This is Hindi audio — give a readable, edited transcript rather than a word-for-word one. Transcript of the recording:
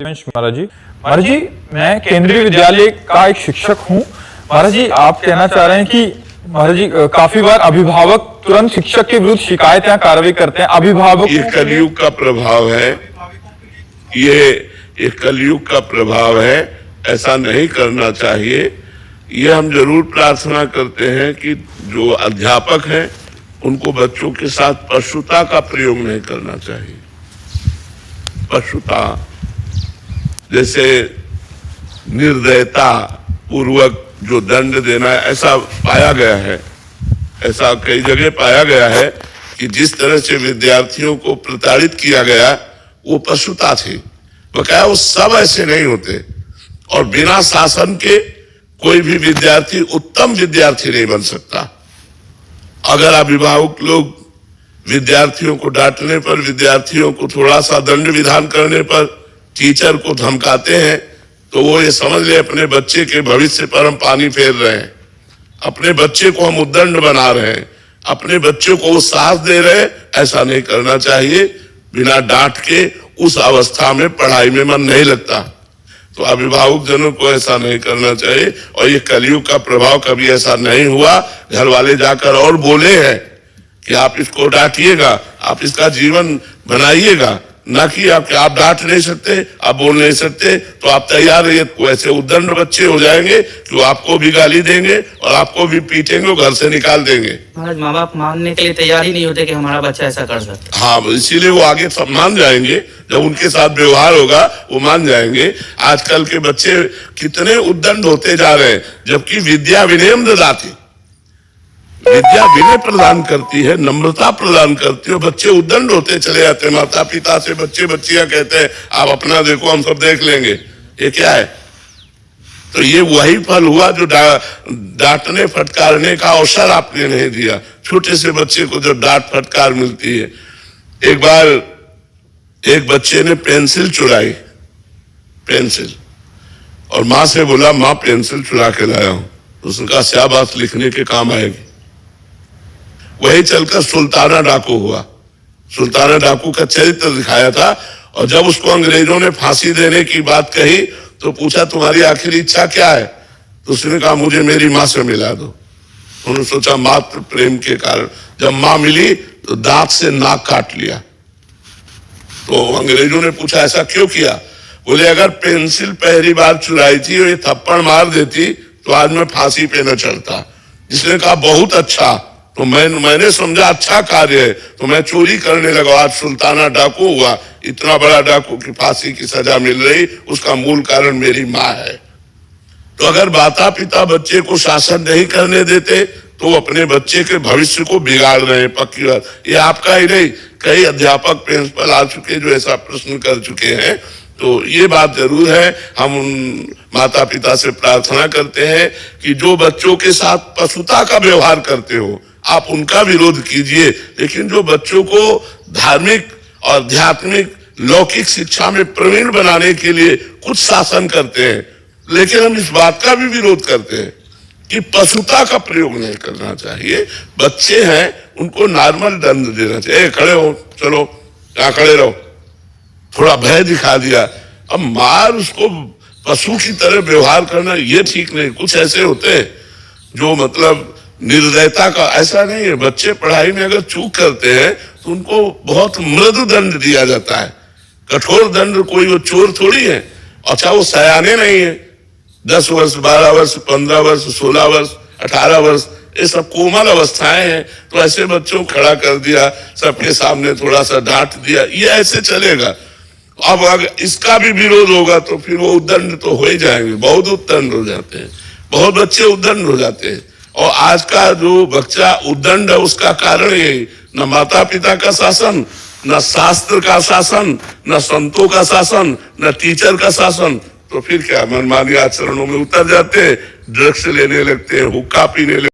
महाराज जी, मैं केंद्रीय विद्यालय का एक शिक्षक हूँ। महाराज जी, आप कहना चाह रहे हैं कि महाराज जी काफी बार अभिभावक तुरंत शिक्षक के विरुद्ध शिकायत या कार्रवाई करते हैं। अभिभावक ये कलयुग का प्रभाव है, ये कलयुग का प्रभाव है। ऐसा नहीं करना चाहिए। ये हम जरूर प्रार्थना करते हैं कि जो अध्यापक हैं उनको बच्चों के साथ पशुता का प्रयोग नहीं करना चाहिए। पशुता जैसे निर्दयता पूर्वक जो दंड देना है, ऐसा पाया गया है, ऐसा कई जगह पाया गया है कि जिस तरह से विद्यार्थियों को प्रताड़ित किया गया वो पशुता थी। बकाया वो सब ऐसे नहीं होते, और बिना शासन के कोई भी विद्यार्थी उत्तम विद्यार्थी नहीं बन सकता। अगर अभिभावक लोग विद्यार्थियों को डांटने पर, विद्यार्थियों को थोड़ा सा दंड विधान करने पर, टीचर को धमकाते हैं, तो वो ये समझ ले अपने बच्चे के भविष्य पर हम पानी फेर रहे हैं, अपने बच्चे को हम उद्दंड बना रहे हैं, अपने बच्चे को वो साथ दे रहे हैं। ऐसा नहीं करना चाहिए। बिना डांट के उस अवस्था में पढ़ाई में मन नहीं लगता। तो अभिभावक जनों को ऐसा नहीं करना चाहिए। और ये कलयुग का प्रभाव, कभी ऐसा नहीं हुआ। घर वाले जाकर और बोले हैं कि आप इसको डांटिएगा, आप इसका जीवन बनाइएगा, ना कि आप डांट नहीं सकते, आप बोल नहीं सकते, तो आप तैयार रहिए। वैसे उद्दंड बच्चे हो जाएंगे कि वो आपको भी गाली देंगे और आपको भी पीटेंगे, घर से निकाल देंगे। महाराज, माँ बाप मानने के लिए तैयार ही नहीं होते कि हमारा बच्चा ऐसा कर सकता। हाँ, इसीलिए वो आगे सब मान जाएंगे। जब उनके साथ व्यवहार होगा वो मान जाएंगे। आजकल के बच्चे कितने उद्दंड होते जा रहे हैं, जबकि विद्या विनयम ददाति, विद्या विनय प्रदान करती है, नम्रता प्रदान करती है। बच्चे उद्दंड होते चले जाते हैं। माता पिता से बच्चे बच्चियां कहते हैं आप अपना देखो, हम सब देख लेंगे। ये क्या है? तो ये वही फल हुआ जो डांटने फटकारने का अवसर आपने नहीं दिया। छोटे से बच्चे को जब डांट फटकार मिलती है। एक बार एक बच्चे ने पेंसिल चुराई, पेंसिल, और माँ से बोला माँ पेंसिल चुरा के लाया हूं। उसने कहा शाबाश, लिखने के काम आएगी। वही चलकर सुल्ताना डाकू हुआ। सुल्ताना डाकू का चरित्र दिखाया था, और जब उसको अंग्रेजों ने फांसी देने की बात कही तो पूछा तुम्हारी आखिरी इच्छा क्या है? तो उसने कहा मुझे मेरी माँ से मिला दो। उन्होंने सोचा मात्र प्रेम के कारण। जब माँ मिली तो दांत से नाक काट लिया। तो अंग्रेजों ने पूछा ऐसा क्यों किया? बोले अगर पेंसिल पहली बार चुराई थी और ये थप्पड़ मार देती तो आज मैं फांसी पे न चढ़ता। जिसने कहा बहुत अच्छा, तो मैंने समझा अच्छा कार्य है, तो मैं चोरी करने लगा। आज सुल्ताना डाकू हुआ। इतना बड़ा डाकू की फांसी की सजा मिल रही, उसका मूल कारण मेरी माँ है। तो अगर माता पिता बच्चे को शासन नहीं करने देते तो वो अपने बच्चे के भविष्य को बिगाड़ रहे हैं। पक्की बात। ये आपका ही नहीं, कई अध्यापक प्रिंसिपल आ चुके जो ऐसा प्रश्न कर चुके हैं। तो ये बात जरूर है। हम उन माता पिता से प्रार्थना करते हैं कि जो बच्चों के साथ पशुता का व्यवहार करते हो आप उनका विरोध कीजिए, लेकिन जो बच्चों को धार्मिक और आध्यात्मिक लौकिक शिक्षा में प्रवीण बनाने के लिए कुछ शासन करते हैं, लेकिन हम इस बात का भी विरोध करते हैं कि पशुता का प्रयोग नहीं करना चाहिए। बच्चे हैं, उनको नॉर्मल दंड देना चाहिए। खड़े हो, चलो यहाँ खड़े रहो, थोड़ा भय दिखा दिया। अब मार उसको पशु की तरह व्यवहार करना ये ठीक नहीं। कुछ ऐसे होते हैं जो मतलब निर्दयता का, ऐसा नहीं है। बच्चे पढ़ाई में अगर चूक करते हैं तो उनको बहुत मृदु दंड दिया जाता है, कठोर दंड। कोई वो चोर थोड़ी है। अच्छा, वो सयाने नहीं है। 10 वर्ष, 12 वर्ष, 15 वर्ष, 16 वर्ष, 18 वर्ष, ये सब कोमल अवस्थाएं हैं। तो ऐसे बच्चों को खड़ा कर दिया, सबके सामने थोड़ा सा डांट दिया, ये ऐसे चलेगा। अब अगर इसका भी विरोध होगा तो फिर वो उद्दंड तो हो ही जाएंगे। बहुत उद्दंड हो जाते हैं, बहुत बच्चे उद्दंड हो जाते हैं। और आज का जो बच्चा उद्दंड है उसका कारण यही, न माता पिता का शासन, न शास्त्र का शासन, न संतों का शासन, न टीचर का शासन। तो फिर क्या मनमानी आचरणों में उतर जाते हैं, ड्रग्स लेने लगते हैं, हुक्का पीने लगते हैं।